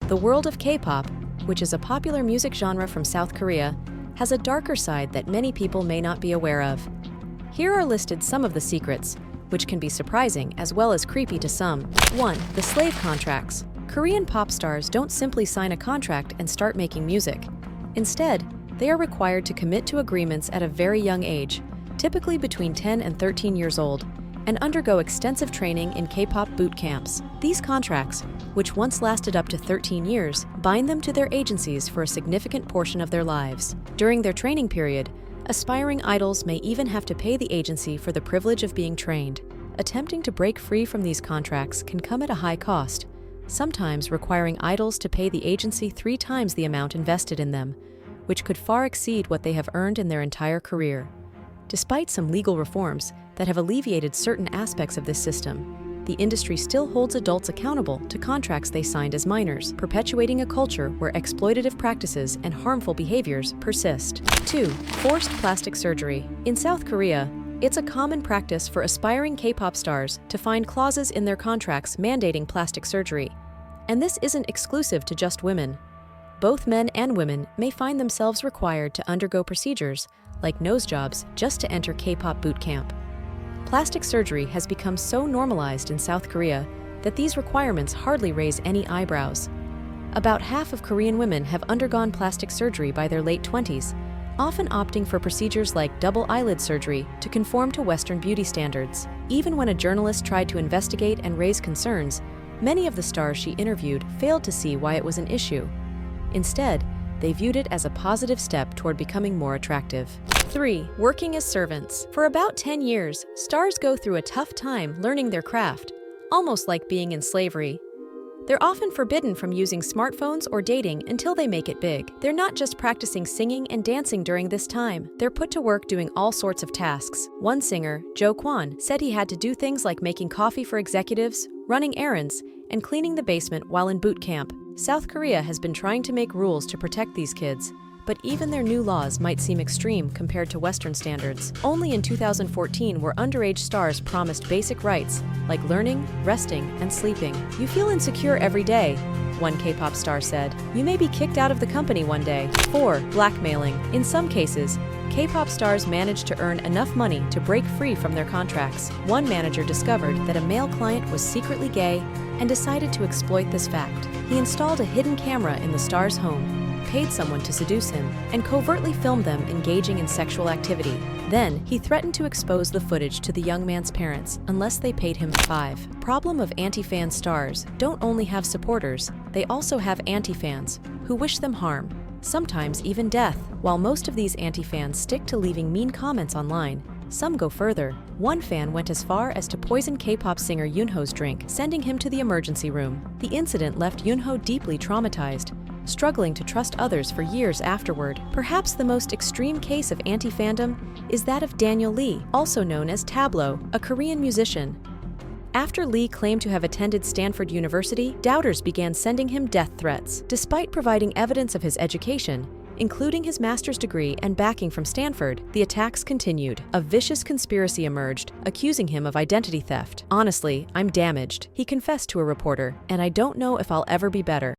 The world of K-pop, which is a popular music genre from South Korea, has a darker side that many people may not be aware of. Here are listed some of the secrets, which can be surprising as well as creepy to some. 1. The slave contracts. Korean pop stars don't simply sign a contract and start making music. Instead, they are required to commit to agreements at a very young age, typically between 10 and 13 years old, and undergo extensive training in K-pop boot camps. These contracts, which once lasted up to 13 years, bind them to their agencies for a significant portion of their lives. During their training period, aspiring idols may even have to pay the agency for the privilege of being trained. Attempting to break free from these contracts can come at a high cost, sometimes requiring idols to pay the agency 3 times the amount invested in them, which could far exceed what they have earned in their entire career. Despite some legal reforms that have alleviated certain aspects of this system, the industry still holds adults accountable to contracts they signed as minors, perpetuating a culture where exploitative practices and harmful behaviors persist. 2. Forced plastic surgery. In South Korea, it's a common practice for aspiring K-pop stars to find clauses in their contracts mandating plastic surgery. And this isn't exclusive to just women. Both men and women may find themselves required to undergo procedures like nose jobs just to enter K-pop boot camp. Plastic surgery has become so normalized in South Korea that these requirements hardly raise any eyebrows. About half of Korean women have undergone plastic surgery by their late 20s, often opting for procedures like double eyelid surgery to conform to Western beauty standards. Even when a journalist tried to investigate and raise concerns, many of the stars she interviewed failed to see why it was an issue. Instead, they viewed it as a positive step toward becoming more attractive. 3. Working as servants. For about 10 years, stars go through a tough time learning their craft, almost like being in slavery. They're often forbidden from using smartphones or dating until they make it big. They're not just practicing singing and dancing during this time. They're put to work doing all sorts of tasks. One singer, Jo Kwon, said he had to do things like making coffee for executives, running errands, and cleaning the basement while in boot camp. South Korea has been trying to make rules to protect these kids, but even their new laws might seem extreme compared to Western standards. Only in 2014 were underage stars promised basic rights, like learning, resting, and sleeping. "You feel insecure every day," one K-pop star said. "You may be kicked out of the company one day." 4. Blackmailing. In some cases, K-pop stars managed to earn enough money to break free from their contracts. One manager discovered that a male client was secretly gay and decided to exploit this fact. He installed a hidden camera in the star's home, paid someone to seduce him, and covertly filmed them engaging in sexual activity. Then, he threatened to expose the footage to the young man's parents unless they paid him. 5. Problem of anti-fan stars don't only have supporters, they also have anti-fans who wish them harm, sometimes even death. While most of these anti-fans stick to leaving mean comments online, some go further. One fan went as far as to poison K-pop singer Yoonho's drink, sending him to the emergency room. The incident left Yoonho deeply traumatized, struggling to trust others for years afterward. Perhaps the most extreme case of anti-fandom is that of Daniel Lee, also known as Tableau, a Korean musician. After Lee claimed to have attended Stanford University, doubters began sending him death threats. Despite providing evidence of his education, including his master's degree and backing from Stanford, the attacks continued. A vicious conspiracy emerged, accusing him of identity theft. "Honestly, I'm damaged," he confessed to a reporter, "and I don't know if I'll ever be better."